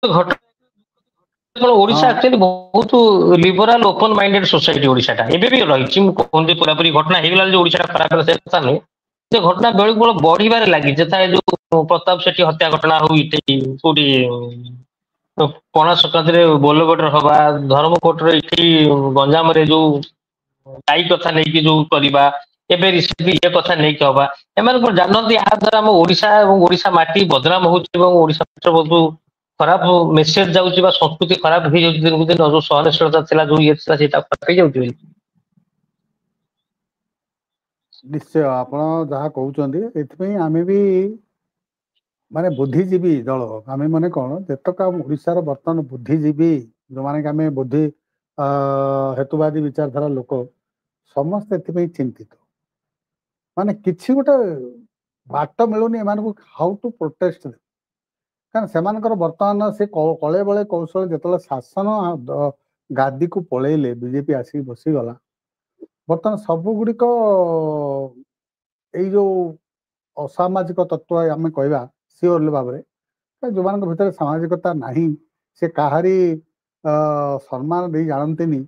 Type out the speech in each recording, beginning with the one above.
ଘଟଣା ଓଡିଶା ହଁ ଆକ୍ଚୁଆଲି ବହୁତ ଲିବରାଲ ଓପନ ମାଇଣ୍ଡେଡ সোসাଇଟି ଓଡିଶାଟା ଏବେ ବି ରହିଛି। ମୁଁ କହୁଛି ପୁରାପୁରି ଘଟଣା ହେଇଗଲା ଯେ ଓଡିଶାଟା ଖରାପ ହେଲା ସେ କଥା ନୁହେଁ। ସେ ଘଟଣା ବେଳକୁ ବେଳ ବଢିବାରେ ଲାଗିଛି। ତା ଯୋଉ ପ୍ରତାପ ସେଠୀ ହତ୍ୟା ଘଟଣା ହଉ ଏଠି କୋଉଠି ପଣା ସଂକ୍ରାନ୍ତିରେ ବୋଲଗଡ଼ରେ ହବା, ଧର୍ମକୋଟରେ ଏଠି ଗଞ୍ଜାମରେ ଯୋଉ ଗାଈ କଥା ନେଇକି ଯୋଉ କରିବା, ଏବେ ରିସେଣ୍ଟଲି ଇଏ କଥା ନେଇକି ହବା, ଏମାନେ କଣ ଜାଣନ୍ତି ଏହା ଦ୍ୱାରା ଆମ ଓଡିଶା ଏବଂ ଓଡିଶା ମାଟି ବଦନାମ ହଉଛି ଏବଂ ଓଡିଶା ବହୁତ ଖରାପ ମେସେଜ ଯାଉଛି ବା ସଂସ୍କୃତି ଖରାପ ହେଇଯାଉଛି ଦିନକୁ ଦିନ। ଯୋଉ ସହନଶୀଳତା ଥିଲା ଯୋଉ ଇଏ ଥିଲା ସେଇଟା ଖରାପ ହେଇଯାଉଛି ବୋଲି। ନିଶ୍ଚୟ ଆପଣ ଯାହା କହୁଛନ୍ତି ଏଥିପାଇଁ ଆମେ ବି ମାନେ ବୁଦ୍ଧିଜୀବୀ ଦଳ, ଆମେ ମାନେ କଣ ଯେତେକ ଆମ ଓଡିଶାର ବର୍ତ୍ତମାନ ବୁଦ୍ଧିଜୀବୀ ଯୋଉମାନେ କି ଆମେ ବୁଦ୍ଧି ହେତୁବାଦୀ ବିଚାରଧାରା ଲୋକ ସମସ୍ତେ ଏଥିପାଇଁ ଚିନ୍ତିତ। ମାନେ କିଛି ଗୋଟେ ବାଟ ମିଳୁନି ଏମାନଙ୍କୁ ହାଉ ଟୁ ପ୍ରୋଟେଷ୍ଟ। କାରଣ ସେମାନଙ୍କର ବର୍ତ୍ତମାନ ସେ କଳେ ବଳେ କୌଶଳ ଯେତେବେଳେ ଶାସନ ଗାଦିକୁ ପଳେଇଲେ, ବିଜେପି ଆସିକି ବସିଗଲା, ବର୍ତ୍ତମାନ ସବୁ ଗୁଡ଼ିକ ଏଇ ଯୋଉ ଅସାମାଜିକ ତତ୍ଵ ଆମେ କହିବା ସିଓର ଭାବରେ, ଯୋଉମାନଙ୍କ ଭିତରେ ସାମାଜିକତା ନାହିଁ, ସେ କାହାରି ସମ୍ମାନ ଦେଇ ଜାଣନ୍ତିନି,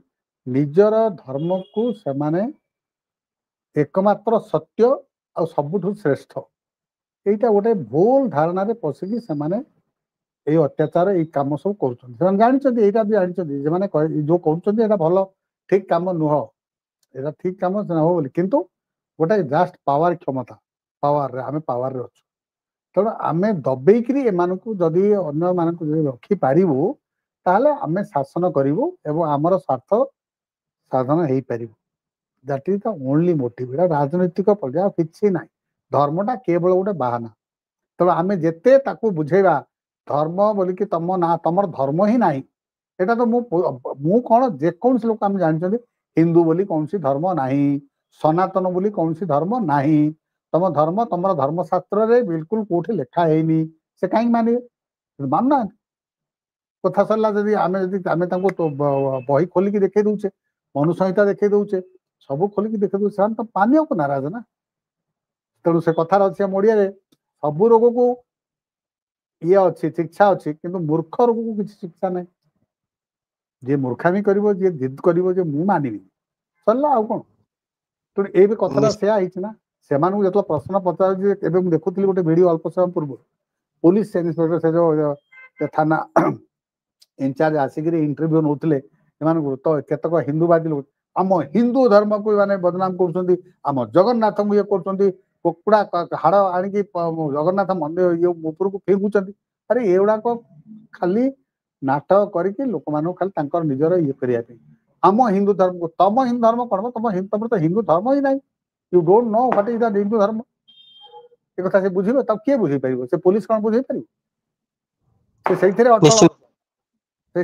ନିଜର ଧର୍ମକୁ ସେମାନେ ଏକମାତ୍ର ସତ୍ୟ ଆଉ ସବୁଠୁ ଶ୍ରେଷ୍ଠ, ଏଇଟା ଗୋଟେ ଭୁଲ ଧାରଣାରେ ପଶିକି ସେମାନେ ଏଇ ଅତ୍ୟାଚାର ଏଇ କାମ ସବୁ କରୁଛନ୍ତି। ସେମାନେ ଜାଣିଛନ୍ତି, ଏଇଟା ବି ଜାଣିଛନ୍ତି, ସେମାନେ ଯୋଉ କରୁଛନ୍ତି ଏଇଟା ଭଲ ଠିକ କାମ ନୁହଁ, ଏଇଟା ଠିକ କାମ ହବ ବୋଲି, କିନ୍ତୁ ଗୋଟେ ଜାଷ୍ଟ ପାୱାର କ୍ଷମତା, ପାୱାରରେ ଆମେ ପାୱାରରେ ଅଛୁ। ତେଣୁ ଆମେ ଦବେଇକିରି ଏମାନଙ୍କୁ ଯଦି ଅନ୍ୟମାନଙ୍କୁ ଯଦି ରଖିପାରିବୁ ତାହେଲେ ଆମେ ଶାସନ କରିବୁ ଏବଂ ଆମର ସ୍ୱାର୍ଥ ସାଧନ ହେଇପାରିବ। That is the only motive. ଏଇଟା ରାଜନୈତିକ ପର୍ଯ୍ୟାୟ କିଛି ନାହିଁ। ଧର୍ମଟା କେବଳ ଗୋଟେ ବାହାନା। ତେଣୁ ଆମେ ଯେତେ ତାକୁ ବୁଝେଇବା ଧର୍ମ ବୋଲିକି ତମ ନା ତମର ଧର୍ମ ହିଁ ନାହିଁ, ଏଇଟା ତ ମୁଁ କଣ ଯେକୌଣସି ଲୋକ ଆମେ ଜାଣିଛନ୍ତି ହିନ୍ଦୁ ବୋଲି କୌଣସି ଧର୍ମ ନାହିଁ, ସନାତନ ବୋଲି କୌଣସି ଧର୍ମ ନାହିଁ। ତମ ଧର୍ମ ତମର ଧର୍ମଶାସ୍ତ୍ରରେ ବିଲକୁଲ କୋଉଠି ଲେଖା ହେଇନି, ସେ କାହିଁକି ମାନିବେ? ମାନୁନାହାନ୍ତି। କଥା ସରିଲା, ଯଦି ଆମେ ତାଙ୍କୁ ବହି ଖୋଲିକି ଦେଖେଇ ଦଉଛେ, ମନୁ ସଂହିତା ଦେଖେଇ ଦଉଛେ, ସବୁ ଖୋଲିକି ଦେଖେଇ ଦଉଛେ, ସେମାନେ ତ ମାନିବାକୁ ନାରାଜ ନା। ତେଣୁ ସେ କଥାର ଅଛି ଆମ ଓଡିଆରେ, ସବୁ ରୋଗକୁ ଇଏ ଅଛି, ଶିକ୍ଷା ଅଛି, କିନ୍ତୁ ମୂର୍ଖ ରୋଗକୁ କିଛି ଶିକ୍ଷା ନାହିଁ। ଯିଏ ମୂର୍ଖାମି କରିବ, ଯିଏ ଜିଦ୍ କରିବ ଯେ ମୁଁ ମାନିବି, ସରିଲା ଆଉ କଣ। ତେଣୁ ଏଇ ବି କଥାଟା ସେୟା ହେଇଛି ନା। ସେମାନଙ୍କୁ ଯେତେବେଳେ ପ୍ରଶ୍ନ ପଚାରୁଛି, ଏବେ ମୁଁ ଦେଖୁଥିଲି ଗୋଟେ ଭିଡିଓ ଅଳ୍ପ ସମୟ ପୂର୍ବରୁ, ପୁଲିସ ଇନ୍ସପେକ୍ଟର ସେ ଯୋଉ ଥାନା ଇନଚାର୍ଜ ଆସିକିରି ଇଣ୍ଟରଭ୍ୟୁ ନଉଥିଲେ ଏମାନଙ୍କୁ, ତ କେତେକ ହିନ୍ଦୁବାଦୀ ଲୋକ ଆମ ହିନ୍ଦୁ ଧର୍ମକୁ ମାନେ ବଦନାମ କରୁଛନ୍ତି, ଆମ ଜଗନ୍ନାଥଙ୍କୁ ଇଏ କରୁଛନ୍ତି, କୁକୁଡ଼ା ହାଡ ଆଣିକି ଜଗନ୍ନାଥ ମନ୍ଦିର ଇଏ ଉପରକୁ ଫିଙ୍ଗୁଛନ୍ତି। ଆରେ ଏଗୁଡାକ ଖାଲି ନାଟକ କରିକି ଲୋକମାନଙ୍କୁ ଖାଲି ତାଙ୍କର ନିଜର ଇଏ କରିବା ପାଇଁ। ଆମ ହିନ୍ଦୁ ଧର୍ମକୁ, ତମ ହିନ୍ଦୁ ଧର୍ମ କଣ? ତମର ତ ହିନ୍ଦୁ ଧର୍ମ ହିଁ ନାହିଁ। You don't know what is the Hindu ଧର୍ମ। ଏ କଥା ସେ ବୁଝିବେ, ତାକୁ କିଏ ବୁଝେଇ ପାରିବ? ସେ ପୋଲିସ କଣ ବୁଝେଇ ପାରିବ? ସେ ସେଇଥିରେ ଅଟଳ, ନିଶ୍ଚିତ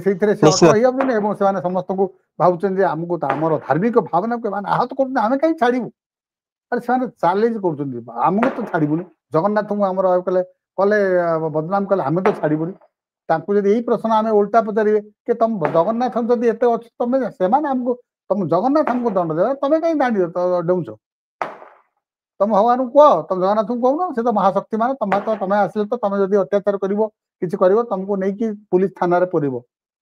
ସେଇଥିରେ ସେ ଅଟଳ ନିଶ୍ଚିତ ହେଇଯାଉଛନ୍ତି ଏବଂ ସେମାନେ ସମସ୍ତଙ୍କୁ ଭାବୁଛନ୍ତି ଯେ ଆମକୁ ତ ଆମର ଧାର୍ମିକ ଭାବନାକୁ ଏମାନେ ଆହତ କରୁଛନ୍ତି, ଆମେ କାହିଁ ଛାଡିବୁ? ଆରେ ସେମାନେ ଚ୍ୟାଲେଞ୍ଜ କରୁଛନ୍ତି, ଆମକୁ ତ ଛାଡିବୁନି। ଜଗନ୍ନାଥଙ୍କୁ ଆମର କଲେ ବଦନାମ କଲେ ଆମେ ତ ଛାଡିବୁନି। ତାଙ୍କୁ ଯଦି ଏଇ ପ୍ରଶ୍ନ ଆମେ ଓଲଟା ପଚାରିବେ କି ତମ ଜଗନ୍ନାଥ ଯଦି ଏତେ ଅଛି, ତମେ ସେମାନେ ଆମକୁ ତମ ଜଗନ୍ନାଥ ଆମକୁ ଦଣ୍ଡ ଦେବେ, ତମେ କାହିଁ ଦାଣ୍ଡି ଡେଉଁଛ? ତମ ଭଗବାନଙ୍କୁ କୁହ, ତମ ଜଗନ୍ନାଥଙ୍କୁ କହୁନ, ସେ ତ ମହାଶକ୍ତି ମାନ। ତମେ ଆସିଲେ ତ ତମେ ଯଦି ଅତ୍ୟାଚାର କରିବ, କିଛି କରିବ, ତମକୁ ନେଇକି ପୁଲିସ ଥାନାରେ ପୁରେଇବ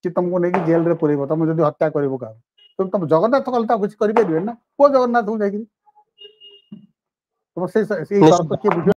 କି ତମକୁ ନେଇକି ଜେଲରେ ପୁରେଇବ, ତମେ ଯଦି ହତ୍ୟା କରିବ କାହାକୁ। ତମ ଜଗନ୍ନାଥ କଲେ ତ କିଛି କରିପାରିବେନି ନା। କୁହ ଜଗନ୍ନାଥଙ୍କୁ ଯାଇକିରି, ତମ ସେଇ ନିଶ୍ଚିତ ସର୍ତ୍ତ କିଏ ବୁଝିବ?